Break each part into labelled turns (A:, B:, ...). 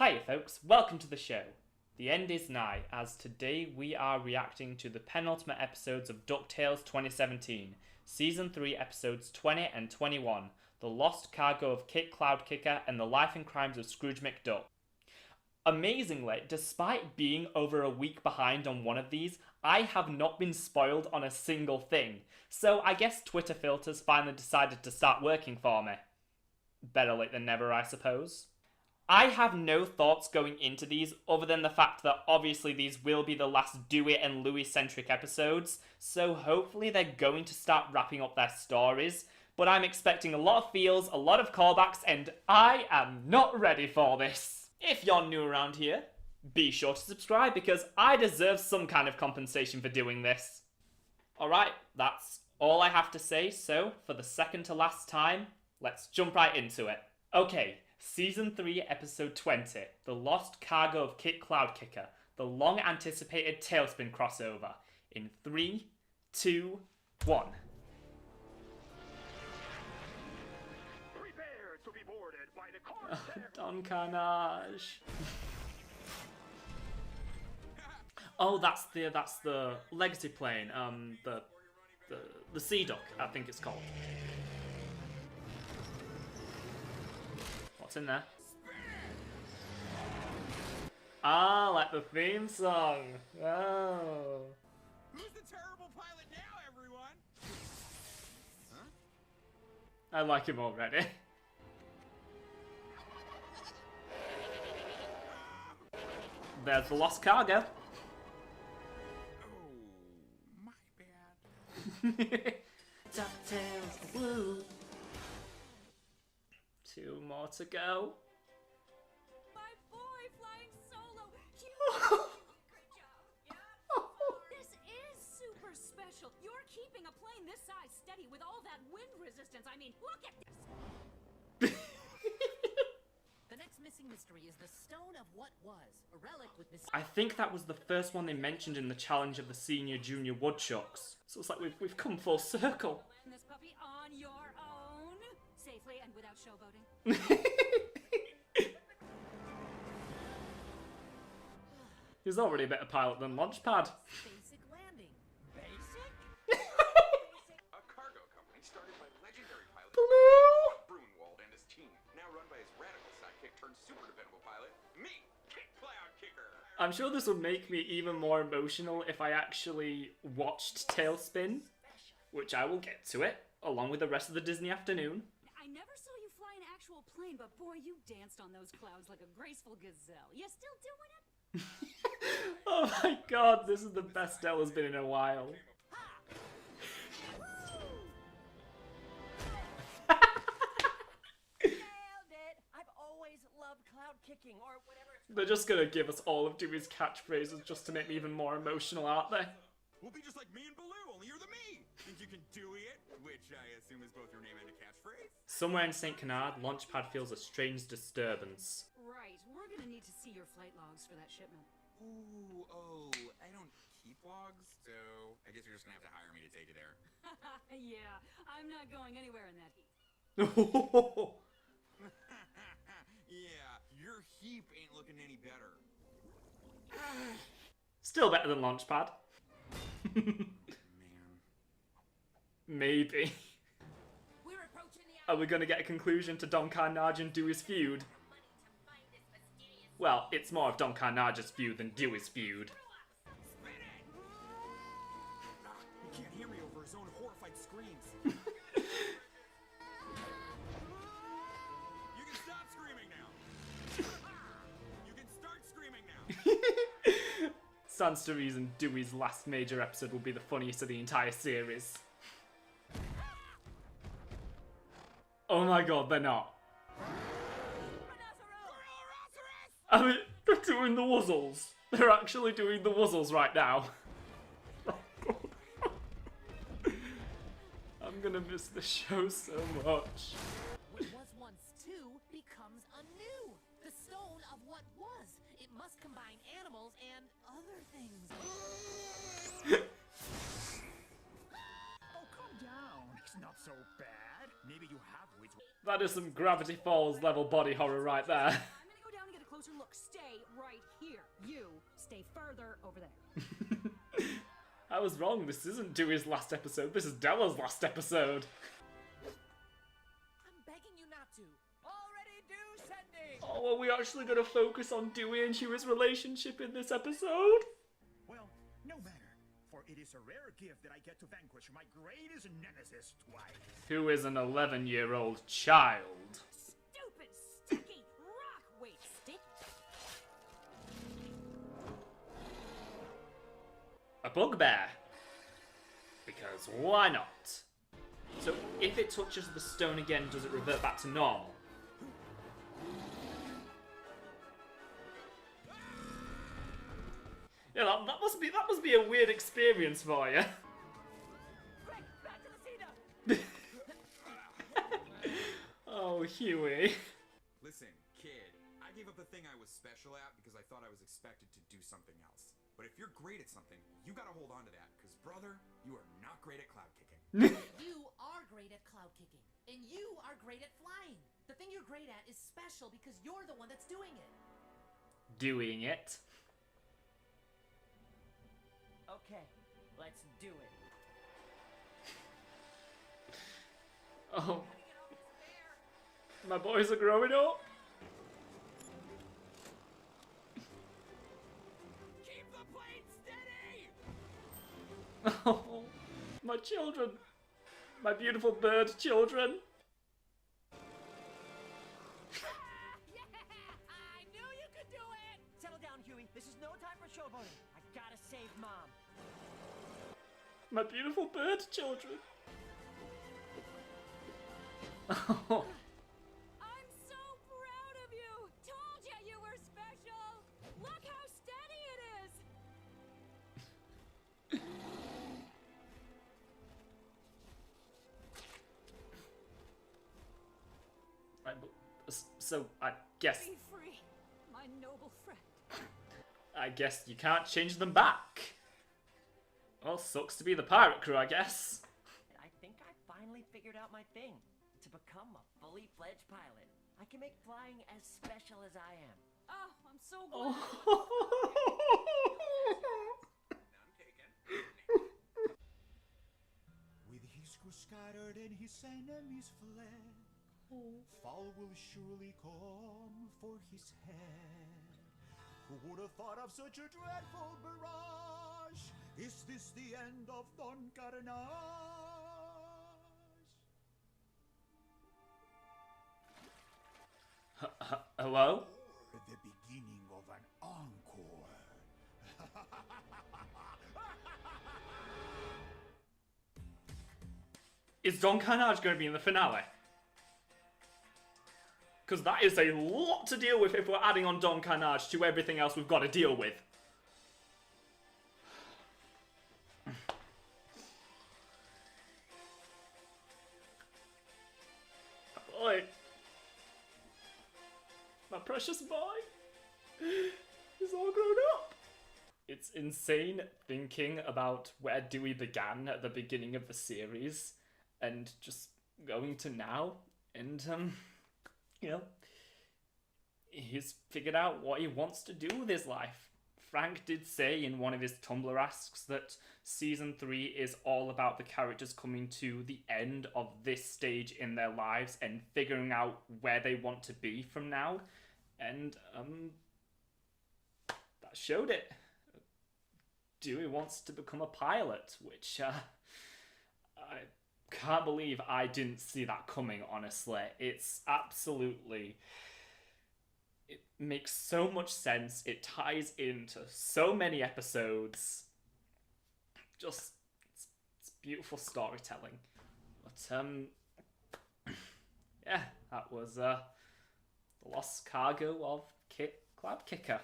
A: Hiya folks, welcome to the show. The end is nigh, as today we are reacting to the penultimate episodes of Ducktales 2017, Season 3 episodes 20 and 21, The Lost Cargo of Cloudkicker and the Life and Crimes of Scrooge McDuck. Amazingly, despite being over a week behind on one of these, I have not been spoiled on a single thing, so I guess Twitter filters finally decided to start working for me. Better late than never, I suppose. I have no thoughts going into these other than the fact that obviously these will be the last Dewey and Louis centric episodes, so hopefully they're going to start wrapping up their stories, but I'm expecting a lot of feels, a lot of callbacks, and I am not ready for this. If you're new around here, be sure to subscribe because I deserve some kind of compensation for doing this. Alright, that's all I have to say, so for the second to last time, let's jump right into it. Okay. Season 3, Episode 20, The Lost Cargo of Cloudkicker, the long-anticipated Tailspin crossover. In 3, 2, 1.
B: Prepare to be boarded by the
A: Don Carnage. Oh, that's the legacy plane. The Sea Duck, I think it's called. What's in there? Ah, like the theme song. Oh.
B: Who's the terrible pilot now, everyone? Huh?
A: I like him already. There's the lost cargo.
B: Oh, my bad.
A: Ducktales, woo. 2 more to go.
C: My boy flying solo. Great job. Yeah. This is super special. You're keeping a plane this size steady with all that wind resistance. I mean, look at this.
D: The next missing mystery is the Stone of What Was, a relic with this.
A: I think that was the first one they mentioned in the challenge of the senior junior woodchucks. So it's like we've come full circle.
C: Land this puppy on your own, safely and without showboating.
A: He's already a better pilot than Launchpad.
D: Basic landing.
B: Basic? A cargo company started by legendary pilot Brunwald and his team, now run by his radical sidekick turned super dependable pilot, me, Cloudkicker.
A: I'm sure this would make me even more emotional if I actually watched Tailspin, which I will get to it, along with the rest of the Disney afternoon.
C: I never saw you fly an actual plane, but boy, you danced on those clouds like a graceful gazelle. You still doing it?
A: Oh my god, this is the best Stella's been in a while.
D: Nailed it! I've always loved cloud kicking or whatever.
A: They're just gonna give us all of Dewey's catchphrases just to make me even more emotional, aren't they?
B: We'll be just like me and Baloo, only you're the me. Think you can do it? Which I assume is both your name and a catchphrase?
A: Somewhere in St. Canard, Launchpad feels a strange disturbance.
C: Right. We're gonna need to see your flight logs for that shipment.
B: Ooh, oh, I don't keep logs, so I guess you're just gonna have to hire me to take you there.
C: Yeah, I'm not going anywhere in that heat.
B: Yeah, your heap ain't looking any better.
A: Still better than Launchpad.
B: Man.
A: Maybe.
D: We're approaching the
A: Are we gonna get a conclusion to Don Carnage and Dewey's feud? Well, it's more of Don Carnage's feud than Dewey's feud.
B: He can't hear me over his own horrified screams. You can stop screaming now. You can start screaming now.
A: Stands to reason Dewey's last major episode will be the funniest of the entire series. Oh my god, they're not. I mean, they're doing the wuzzles. They're actually doing the wuzzles right now. I'm gonna miss the show so much.
D: What was once two becomes anew. The Stone of What Was. It must combine animals and other things.
B: Oh, calm down. It's not so bad. Maybe you have ways.
A: That is some Gravity Falls level body horror right there.
C: I'm gonna go down and get a closer closer look. Stay right here. You stay further over there.
A: I was wrong. This isn't Dewey's last episode. This is Della's last episode.
D: I'm begging you not to. Already do sending.
A: Oh, are we actually going to focus on Dewey and Huey's relationship in this episode?
E: Well, no matter, for it is a rare gift that I get to vanquish my greatest nemesis twice.
A: Who is an 11-year-old child?
C: Stupid, sticky rock. Wait, stick?
A: A bugbear. Because why not? So if it touches the stone again, does it revert back to normal? Yeah, that must be a weird experience for you.
D: Quick, back to the cedar.
A: Oh, Huey.
B: Listen, kid, I gave up the thing I was special at because I thought I was expected to do something else. But if you're great at something, you gotta hold on to that, because brother, you are not great at cloud kicking.
D: You are great at cloud kicking, and you are great at flying. The thing you're great at is special because you're the one that's doing it.
A: Doing it.
F: Okay, let's do it.
A: Oh. My boys are growing up.
B: Keep the plane steady!
A: Oh, my children. My beautiful bird children.
D: Yeah! I knew you could do it!
F: Settle down, Huey. This is no time for showboating. I gotta save Mom.
A: My beautiful bird children. Oh.
C: I'm so proud of you. Told ya you were special. Look how steady it is.
A: Right, so I guess
C: Be free, my noble friend.
A: you can't change them back. Well, sucks to be the pirate crew, I guess.
F: I think I finally figured out my thing. To become a fully fledged pilot, I can make flying as special as I am.
C: Oh, I'm so glad.
B: None taken.
E: With his crew scattered and his enemies fled, fall will surely come for his head. Who would have thought of such a dreadful barrage? Is this the end of Don Carnage?
A: Hello?
E: Or the beginning of an encore.
A: Is Don Carnage going to be in the finale? Because that is a lot to deal with if we're adding on Don Carnage to everything else we've got to deal with. Boy. My precious boy. He's all grown up. It's insane thinking about where Dewey began at the beginning of the series and just going to now and, he's figured out what he wants to do with his life. Frank did say in one of his Tumblr asks that Season 3 is all about the characters coming to the end of this stage in their lives and figuring out where they want to be from now. And, that showed it. Dewey wants to become a pilot, which, I can't believe I didn't see that coming, honestly. It's absolutely... It makes so much sense. It ties into so many episodes. Just, it's beautiful storytelling. But, yeah, that was, the lost cargo of Cloudkicker.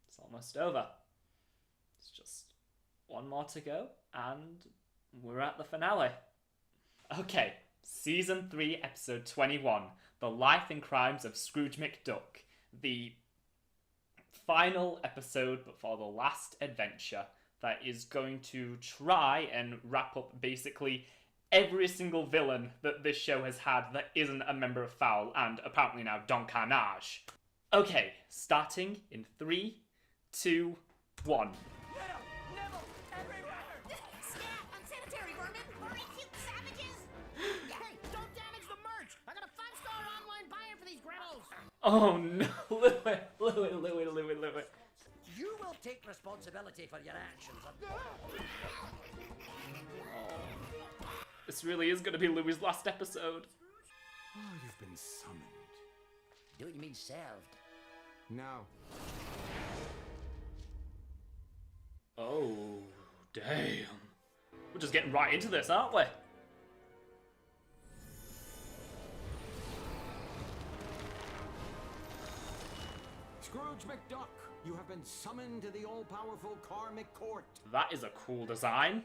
A: It's almost over. It's just one more to go, and we're at the finale. Okay, Season 3, Episode 21, The Life and Crimes of Scrooge McDuck. The final episode before the last adventure that is going to try and wrap up basically every single villain that this show has had that isn't a member of Foul, and apparently now Don Carnage. Okay, starting in 3, 2, 1.
D: Scat! Unsanitary vermin! Furry cute savages! Hey, don't damage the merch! I got a 5-star online buyer for these gremlins!
A: Oh no, Louis.
G: You will take responsibility for your actions.
A: This really is going to be Louis' last episode.
E: Oh, you've been summoned.
G: Don't you mean served?
E: Now,
A: Oh, damn. We're just getting right into this, aren't we?
H: Scrooge McDuck, you have been summoned to the all-powerful karmic court.
A: That is a cool design.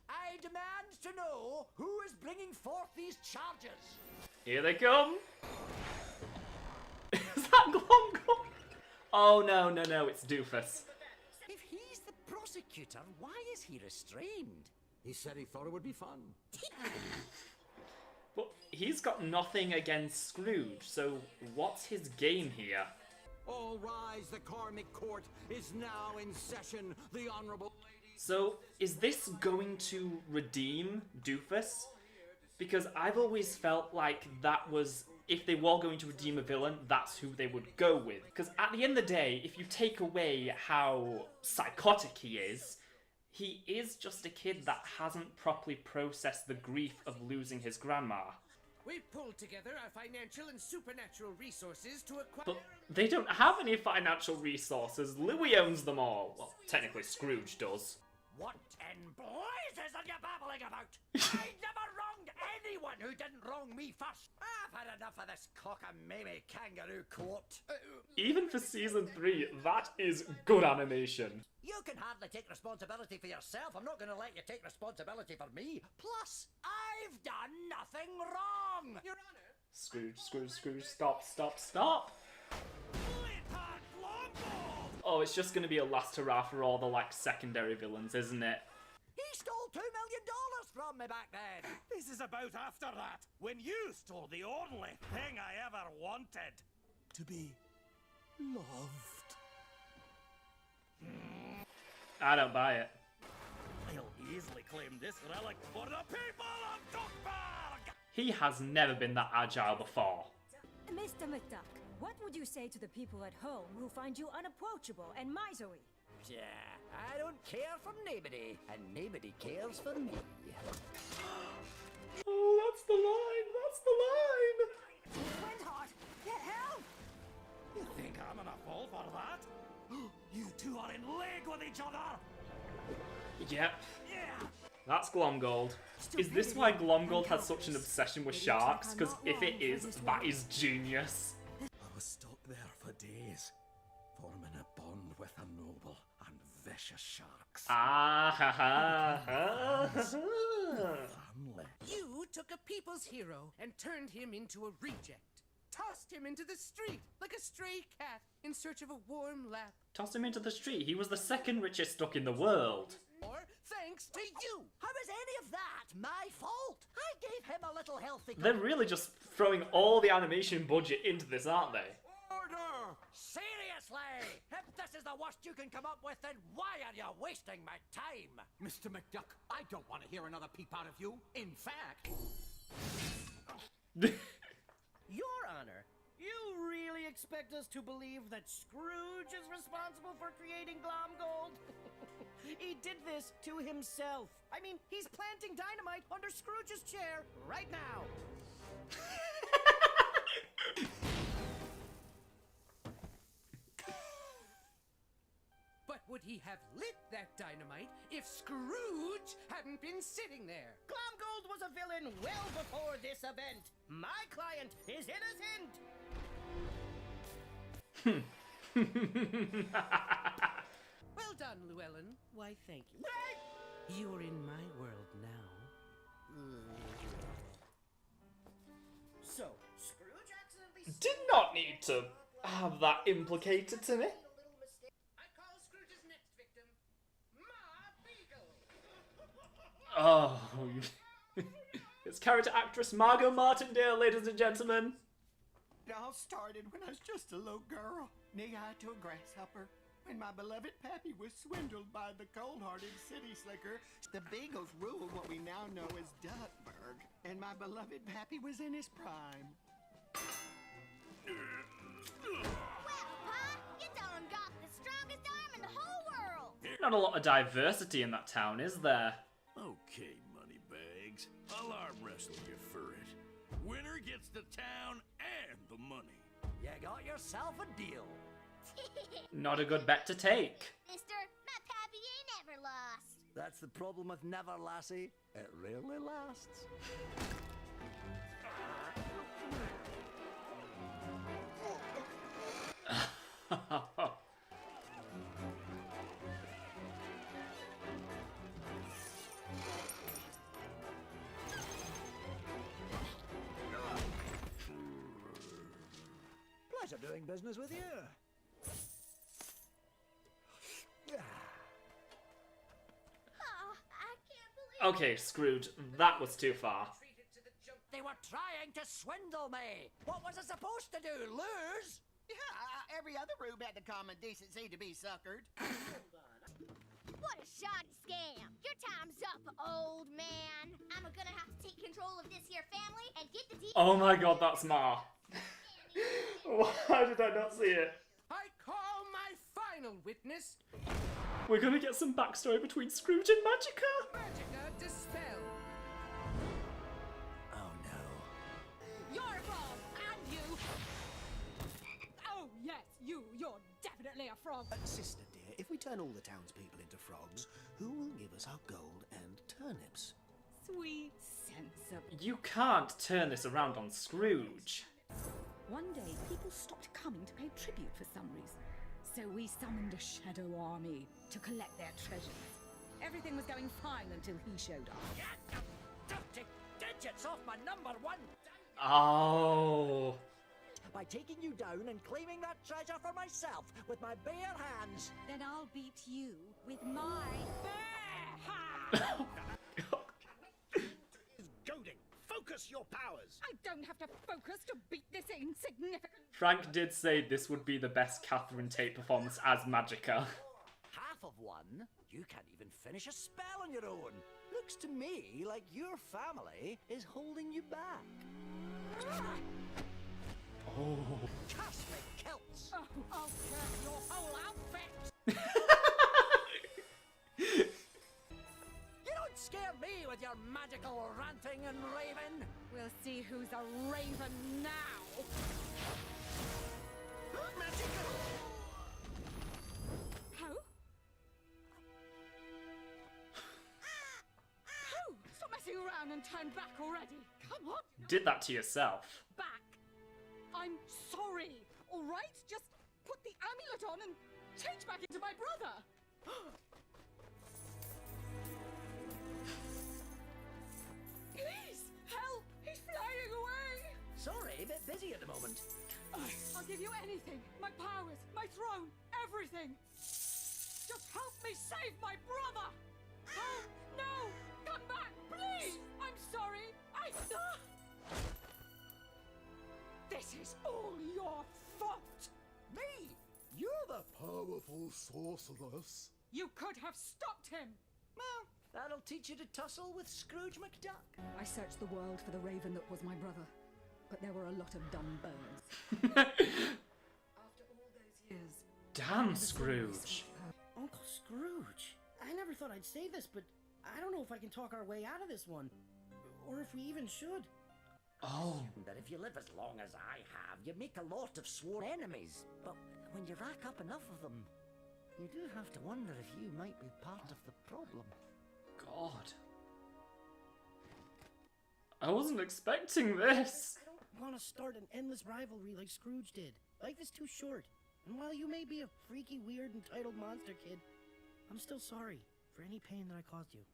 G: I demand to know who is bringing forth these charges.
A: Here they come. Is that Glomgong? Oh no, it's Doofus.
G: If he's the prosecutor, why is he restrained?
H: He said he thought it would be fun.
A: But he's got nothing against Scrooge, so what's his game here?
H: All rise, the karmic court is now in session. The honorable ladies...
A: So, is this going to redeem Doofus? Because I've always felt like that was, if they were going to redeem a villain, that's who they would go with. Because at the end of the day, if you take away how psychotic he is just a kid that hasn't properly processed the grief of losing his grandma.
I: We've pulled together our financial and supernatural resources to acquire...
A: But they don't have any financial resources. Louis owns them all. Well, technically Scrooge does.
G: What in blazes are you babbling about? I never wronged anyone who didn't wrong me first. I've had enough of this cockamamie kangaroo court.
A: Even for season 3, that is good animation.
G: You can hardly take responsibility for yourself. I'm not going to let you take responsibility for me. Plus, I've done nothing wrong. Your Honor.
A: Scrooge, stop. Oh, it's just gonna be a last hurrah for all the, like, secondary villains, isn't it?
G: He stole $2 million from me back then.
I: This is about after that, when you stole the only thing I ever wanted.
E: to be loved.
A: I don't buy it.
I: I'll easily claim this relic for the people of Duckburg!
A: He has never been that agile before.
C: Mr. McDuck, what would you say to the people at home who find you unapproachable and miserly?
G: Yeah, I don't care for nobody, and nobody cares for me.
A: Oh, that's the line!
C: Sweetheart, get help!
I: You think I'm gonna fall for that? You two are in league with each other!
A: Yep,
I: Yeah!
A: that's Glomgold. Is this why Glomgold has such an obsession with sharks? Because if it is, that is genius.
E: I was stuck there for days, forming a bond with a noble and vicious sharks.
A: Ah ha ha ha.
E: Family.
I: You took a people's hero and turned him into a reject. Tossed him into the street like a stray cat in search of a warm lap.
A: Toss him into the street. He was the second richest duck in the world.
I: Or thanks to you!
G: How is any of that my fault? I gave him a little healthy...
A: They're really just throwing all the animation budget into this, aren't they?
G: Order! Seriously! If this is the worst you can come up with, then why are you wasting my time?
H: Mr. McDuck, I don't want to hear another peep out of you. In fact...
F: Your Honor, you really expect us to believe that Scrooge is responsible for creating Glomgold? He did this to himself. I mean, he's planting dynamite under Scrooge's chair right now.
I: But would he have lit that dynamite if Scrooge hadn't been sitting there?
F: Glomgold was a villain well before this event. My client is innocent.
I: Well done, Llewellyn. Why, thank you. You're in my world now.
F: So, Scrooge accidentally
A: Did not need to have that implicated to me.
F: made a little mistake.
I: I call Scrooge's next victim Ma Beagle.
A: Oh, It's character actress Margot Martindale, ladies and gentlemen.
J: It all started when I was just a little girl, knee-high to a grasshopper, when my beloved pappy was swindled by the cold-hearted city slicker. The Beagles ruled what we now know as Duckburg, and my beloved pappy was in his prime.
C: Well, Pa, you done got the strongest arm in the whole world.
A: Not a lot of diversity in that town, is there?
K: Okay, moneybags. I'll arm wrestle you for it. Winner gets the town and the money.
G: You got yourself a deal.
A: Not a good bet to take.
C: Mister, my pappy ain't ever lost.
G: That's the problem with never, lassie. It rarely lasts. Pleasure doing business with you.
C: Oh, I can't believe
A: Okay, Scrooge, that was too far.
G: They were trying to swindle me. What was I supposed to do? Lose?
J: Yeah, every other rube had the common decency to be suckered.
C: what a shoddy scam. Your time's up, old man. I'm gonna have to take control of this here family and get the
A: Oh my god, that's Ma. Why did I not see it?
I: I call my final witness,
A: We're gonna get some backstory between Scrooge and Magica.
I: Magica Dispel.
G: Oh no.
C: You're a frog, and you. Oh yes, you're definitely a frog.
F: Sister dear, if we turn all the townspeople into frogs, who will give us our gold and turnips?
C: Sweet sensible.
A: You can't turn this around on Scrooge.
L: One day, people stopped coming to pay tribute for some reason. So we summoned a shadow army to collect their treasures. Everything was going fine until he showed up.
G: Don't take digits off my number one.
A: Oh.
G: By taking you down and claiming that treasure for myself with my bare hands.
L: Then I'll beat you with my
G: Bare hands.
K: Is goading. Focus your powers.
L: I don't have to focus to beat this insignificant.
A: Frank did say this would be the best Catherine Tate performance as Magica.
G: Half of one? You can't even finish a spell on your own. Looks to me like your family is holding you back.
A: Oh.
G: Cosmic kilts! Oh, I'll curse your whole outfit! You don't scare me with your magical ranting and raving!
L: We'll see who's a raven now.
G: Magical!
L: How? How? Stop messing around and turn back already. Come on.
A: Did that to yourself.
L: Back. I'm sorry. All right, just put the amulet on and change back into my brother. Please, help! He's flying away!
G: Sorry, a bit busy at the moment.
L: I'll give you anything. My powers, my throne, everything. Just help me save my brother! Help! No! Come back, please! I'm sorry. This is all your fault!
G: Me?
E: You're the powerful sorceress.
L: You could have stopped him!
G: Well, that'll teach you to tussle with Scrooge McDuck.
L: I searched the world for the raven that was my brother, but there were a lot of dumb birds. After all those years...
A: Damn, Scrooge.
F: Uncle Scrooge. I never thought I'd say this, but I don't know if I can talk our way out of this one. Or if we even should.
A: Oh.
G: That if you live as long as I have, you make a lot of sworn enemies. But when you rack up enough of them, you do have to wonder if you might be part of the problem.
A: God. I wasn't expecting this.
F: I don't want to start an endless rivalry like Scrooge did. Life is too short. And while you may be a freaky, weird, entitled monster kid, I'm still sorry for any pain that I caused you.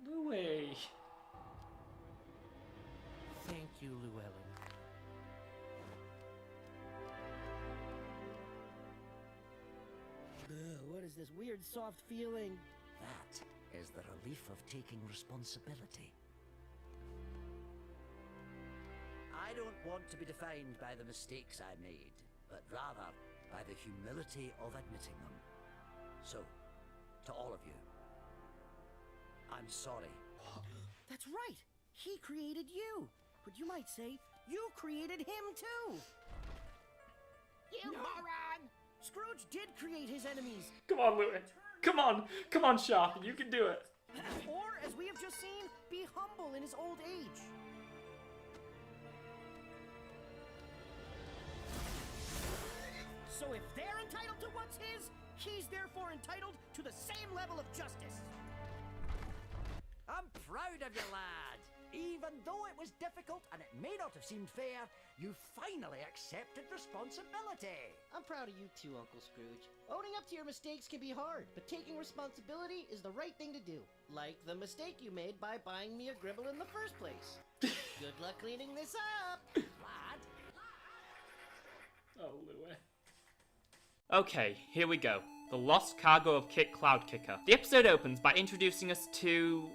A: Louis.
F: Thank you, Llewellyn. What is this weird, soft feeling?
G: That is the relief of taking responsibility. don't want to be defined by the mistakes I made, but rather by the humility of admitting them. So, to all of you, I'm sorry.
F: That's right. He created you. But you might say, you created him too. You moron! Scrooge did create his enemies.
A: Come on, Louis. Come on, Sharpie, you can do it.
F: Or, as we have just seen, be humble in his old age. So if they're entitled to what's his, he's therefore entitled to the same level of justice.
G: I'm proud of you, lad. Even though it was difficult and it may not have seemed fair, you finally accepted responsibility.
F: I'm proud of you too, Uncle Scrooge. Owning up to your mistakes can be hard, but taking responsibility is the right thing to do. Like the mistake you made by buying me a gribble in the first place. Good luck cleaning this up, lad.
A: Oh, Louis. Okay, here we go. The Lost Cargo of Kit Cloudkicker. The episode opens by introducing us to...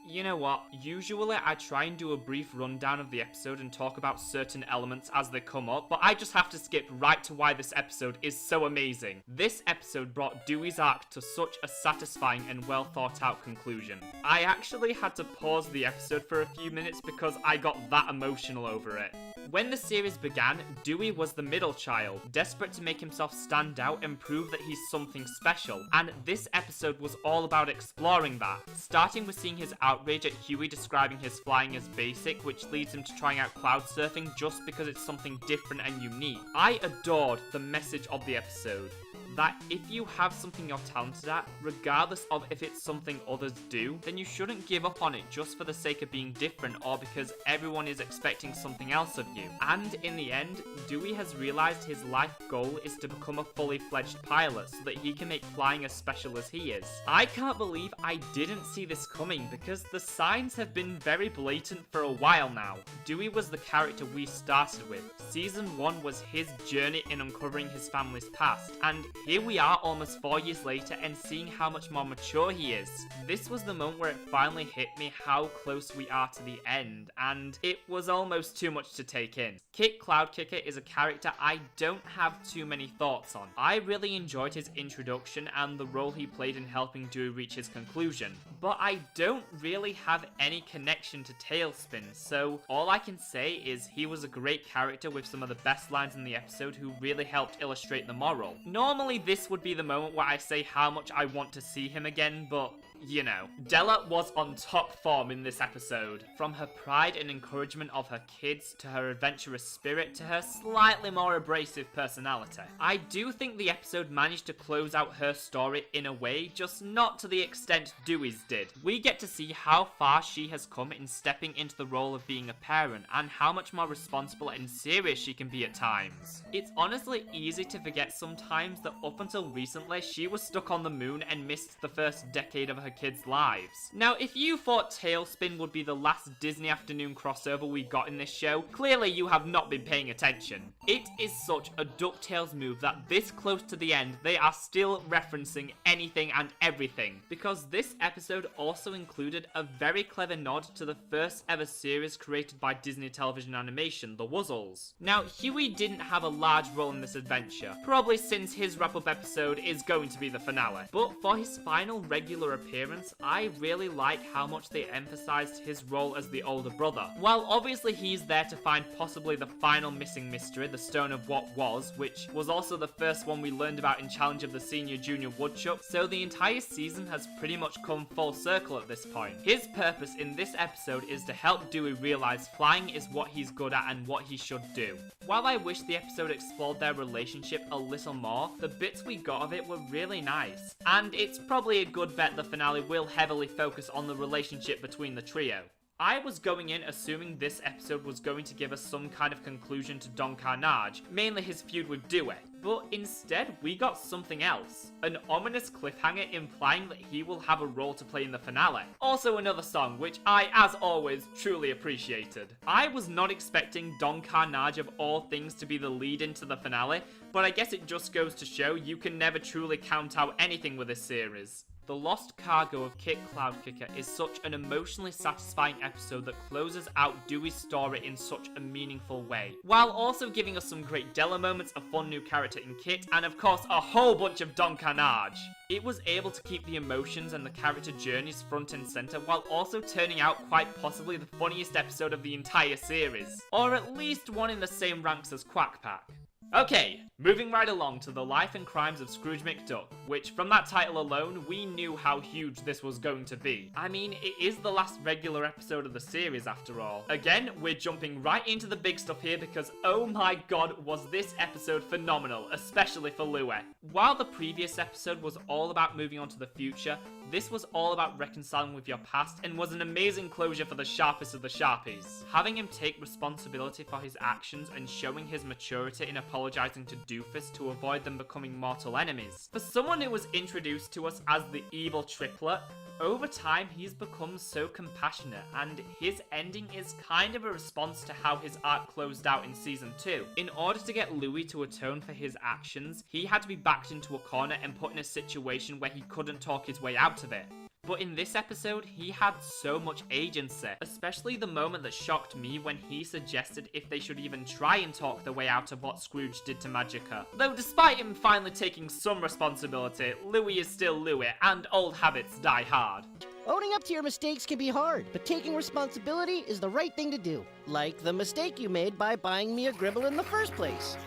A: You know what? Usually I try and do a brief rundown of the episode and talk about certain elements as they come up, but I just have to skip right to why this episode is so amazing. This episode brought Dewey's arc to such a satisfying and well thought out conclusion. I actually had to pause the episode for a few minutes because I got that emotional over it. When the series began, Dewey was the middle child, desperate to make himself stand out and prove that he's something special, and this episode was all about exploring that, starting with seeing his outrage at Huey describing his flying as basic, which leads him to trying out cloud surfing just because it's something different and unique. I adored the message of the episode, that if you have something you're talented at, regardless of if it's something others do, then you shouldn't give up on it just for the sake of being different or because everyone is expecting something else of you. And in the end, Dewey has realized his life goal is to become a fully fledged pilot so that he can make flying as special as he is. I can't believe I didn't see this coming because the signs have been very blatant for a while now. Dewey was the character we started with. Season 1 was his journey in uncovering his family's past, and here we are almost 4 years later and seeing how much more mature he is. This was the moment where it finally hit me how close we are to the end, and it was almost too much to take in. Kit Cloudkicker is a character I don't have too many thoughts on. I really enjoyed his introduction and the role he played in helping Dewey reach his conclusion, but I don't really have any connection to Tailspin, so all I can say is he was a great character with some of the best lines in the episode who really helped illustrate the moral. Normally this would be the moment where I say how much I want to see him again, but you know. Della was on top form in this episode. From her pride and encouragement of her kids, to her adventurous spirit, to her slightly more abrasive personality. I do think the episode managed to close out her story in a way, just not to the extent Dewey's did. We get to see how far she has come in stepping into the role of being a parent, and how much more responsible and serious she can be at times. It's honestly easy to forget sometimes that up until recently, she was stuck on the moon and missed the first decade of her kids' lives. Now, if you thought Tailspin would be the last Disney afternoon crossover we got in this show, clearly you have not been paying attention. It is such a Ducktales move that this close to the end, they are still referencing anything and everything, because this episode also included a very clever nod to the first ever series created by Disney Television Animation, The Wuzzles. Now, Huey didn't have a large role in this adventure, probably since his wrap-up episode is going to be the finale, but for his final regular appearance, I really like how much they emphasized his role as the older brother. While obviously he's there to find possibly the final missing mystery, the Stone of What Was, which was also the first one we learned about in Challenge of the Senior Junior Woodchuck, so the entire season has pretty much come full circle at this point. His purpose in this episode is to help Dewey realize flying is what he's good at and what he should do. While I wish the episode explored their relationship a little more, the bits we got of it were really nice, and it's probably a good bet the finale will heavily focus on the relationship between the trio. I was going in assuming this episode was going to give us some kind of conclusion to Don Carnage, mainly his feud with Dewey, but instead we got something else. An ominous cliffhanger implying that he will have a role to play in the finale. Also another song, which I, as always, truly appreciated. I was not expecting Don Carnage of all things to be the lead into the finale, but I guess it just goes to show you can never truly count out anything with this series. The Lost Cargo of Kit Cloudkicker is such an emotionally satisfying episode that closes out Dewey's story in such a meaningful way, while also giving us some great Della moments, a fun new character in Kit, and of course a whole bunch of Don Carnage. It was able to keep the emotions and the character journeys front and center while also turning out quite possibly the funniest episode of the entire series, or at least one in the same ranks as Quack Pack. Okay, moving right along to the life and crimes of Scrooge McDuck, which from that title alone, we knew how huge this was going to be. I mean, it is the last regular episode of the series after all. Again, we're jumping right into the big stuff here because oh my god, was this episode phenomenal, especially for Louie. While the previous episode was all about moving on to the future, this was all about reconciling with your past and was an amazing closure for the sharpest of the Sharpies. Having him take responsibility for his actions and showing his maturity in apologizing to Doofus to avoid them becoming mortal enemies. For someone who was introduced to us as the evil triplet, over time he's become so compassionate, and his ending is kind of a response to how his arc closed out in season 2. In order to get Louie to atone for his actions, he had to be backed into a corner and put in a situation where he couldn't talk his way out of it. But in this episode, he had so much agency, especially the moment that shocked me when he suggested if they should even try and talk their way out of what Scrooge did to Magica. Though despite him finally taking some responsibility, Louie is still Louie, and old habits die hard.
F: Owning up to your mistakes can be hard, but taking responsibility is the right thing to do. Like the mistake you made by buying me a Gribble in the first place.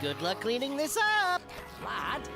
F: Good luck cleaning this up!
G: Lad!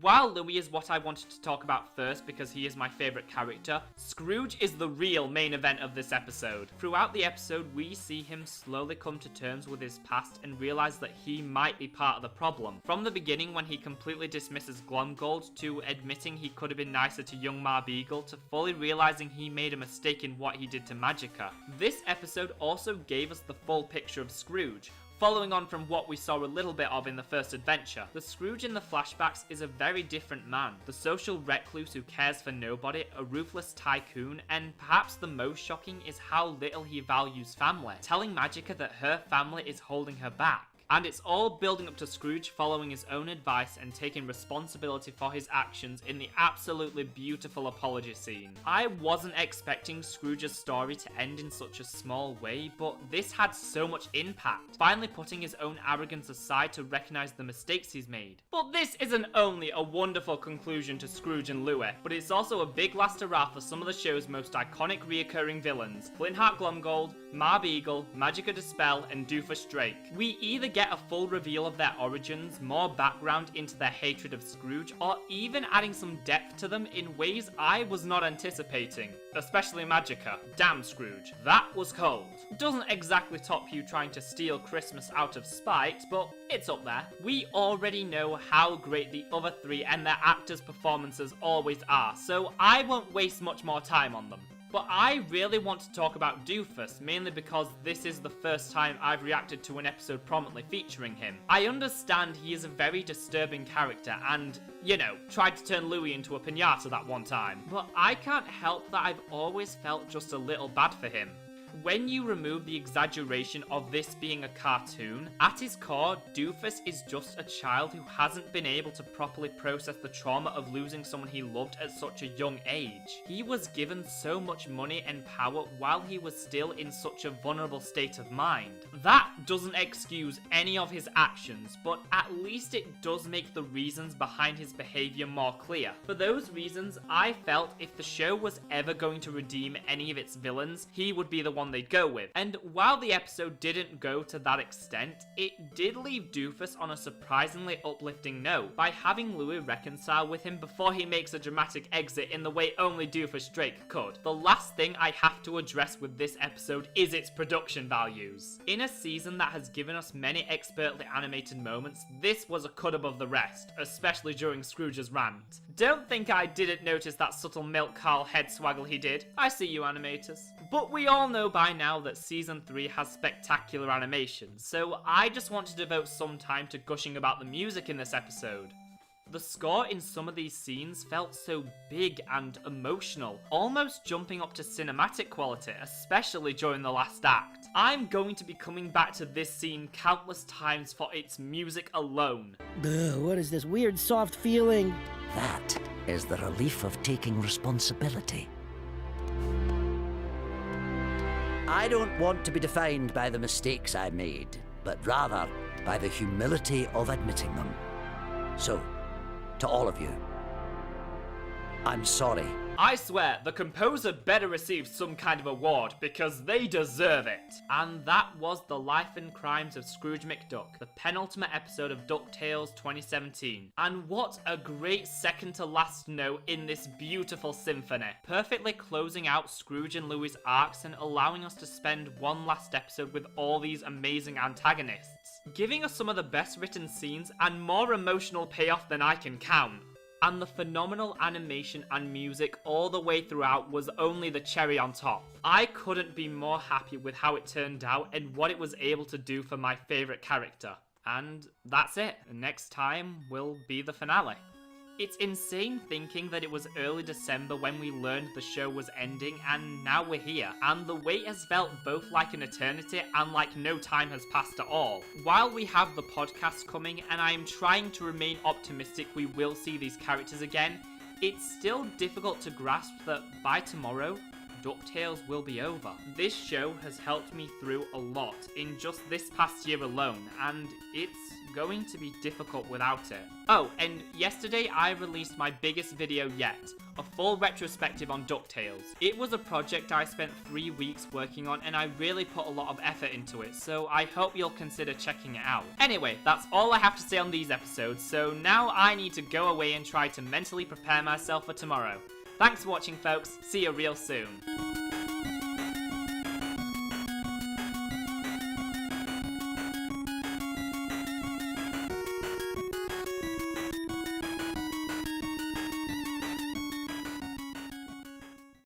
A: While Louie is what I wanted to talk about first because he is my favourite character, Scrooge is the real main event of this episode. Throughout the episode, we see him slowly come to terms with his past and realise that he might be part of the problem. From the beginning when he completely dismisses Glomgold, to admitting he could have been nicer to young Ma Beagle, to fully realising he made a mistake in what he did to Magica. This episode also gave us the full picture of Scrooge. Following on from what we saw a little bit of in the first adventure, the Scrooge in the flashbacks is a very different man. The social recluse who cares for nobody, a ruthless tycoon, and perhaps the most shocking is how little he values family, telling Magica that her family is holding her back. And it's all building up to Scrooge following his own advice and taking responsibility for his actions in the absolutely beautiful apology scene. I wasn't expecting Scrooge's story to end in such a small way, but this had so much impact, finally putting his own arrogance aside to recognise the mistakes he's made. But this isn't only a wonderful conclusion to Scrooge and Louie, but it's also a big last hurrah for some of the show's most iconic reoccurring villains, Flintheart Glomgold, Ma Beagle, Magica De Spell, and Doofus Drake. We either get a full reveal of their origins, more background into their hatred of Scrooge, or even adding some depth to them in ways I was not anticipating. Especially Magica. Damn Scrooge, that was cold. Doesn't exactly top you trying to steal Christmas out of spite, but it's up there. We already know how great the other three and their actors' performances always are, so I won't waste much more time on them. But I really want to talk about Doofus, mainly because this is the first time I've reacted to an episode prominently featuring him. I understand he is a very disturbing character and, you know, tried to turn Louie into a piñata that one time. But I can't help that I've always felt just a little bad for him. When you remove the exaggeration of this being a cartoon, at his core, Doofus is just a child who hasn't been able to properly process the trauma of losing someone he loved at such a young age. He was given so much money and power while he was still in such a vulnerable state of mind. That doesn't excuse any of his actions, but at least it does make the reasons behind his behaviour more clear. For those reasons, I felt if the show was ever going to redeem any of its villains, he would be the one they'd go with. And while the episode didn't go to that extent, it did leave Doofus on a surprisingly uplifting note by having Louie reconcile with him before he makes a dramatic exit in the way only Doofus Drake could. The last thing I have to address with this episode is its production values. In a season that has given us many expertly animated moments, this was a cut above the rest, especially during Scrooge's rant. Don't think I didn't notice that subtle milk Carl head swaggle he did. I see you, animators. But we all know by now that Season 3 has spectacular animations, so I just want to devote some time to gushing about the music in this episode. The score in some of these scenes felt so big and emotional, almost jumping up to cinematic quality, especially during the last act. I'm going to be coming back to this scene countless times for its music alone.
F: What is this weird soft feeling?
G: That is the relief of taking responsibility. I don't want to be defined by the mistakes I made, but rather by the humility of admitting them. So, to all of you, I'm sorry.
A: I swear, the composer better receive some kind of award, because they deserve it. And that was The Life and Crimes of Scrooge McDuck, the penultimate episode of Ducktales 2017. And what a great second to last note in this beautiful symphony. Perfectly closing out Scrooge and Louie's arcs and allowing us to spend one last episode with all these amazing antagonists. Giving us some of the best written scenes and more emotional payoff than I can count. And the phenomenal animation and music all the way throughout was only the cherry on top. I couldn't be more happy with how it turned out and what it was able to do for my favourite character. And that's it. Next time will be the finale. It's insane thinking that it was early December when we learned the show was ending, and now we're here. And the wait has felt both like an eternity and like no time has passed at all. While we have the podcast coming, and I am trying to remain optimistic we will see these characters again, it's still difficult to grasp that by tomorrow, Ducktales will be over. This show has helped me through a lot in just this past year alone, and it's going to be difficult without it. Oh, and yesterday I released my biggest video yet, a full retrospective on Ducktales. It was a project I spent 3 weeks working on and I really put a lot of effort into it, so I hope you'll consider checking it out. Anyway, that's all I have to say on these episodes, so now I need to go away and try to mentally prepare myself for tomorrow. Thanks for watching, folks. See you real soon.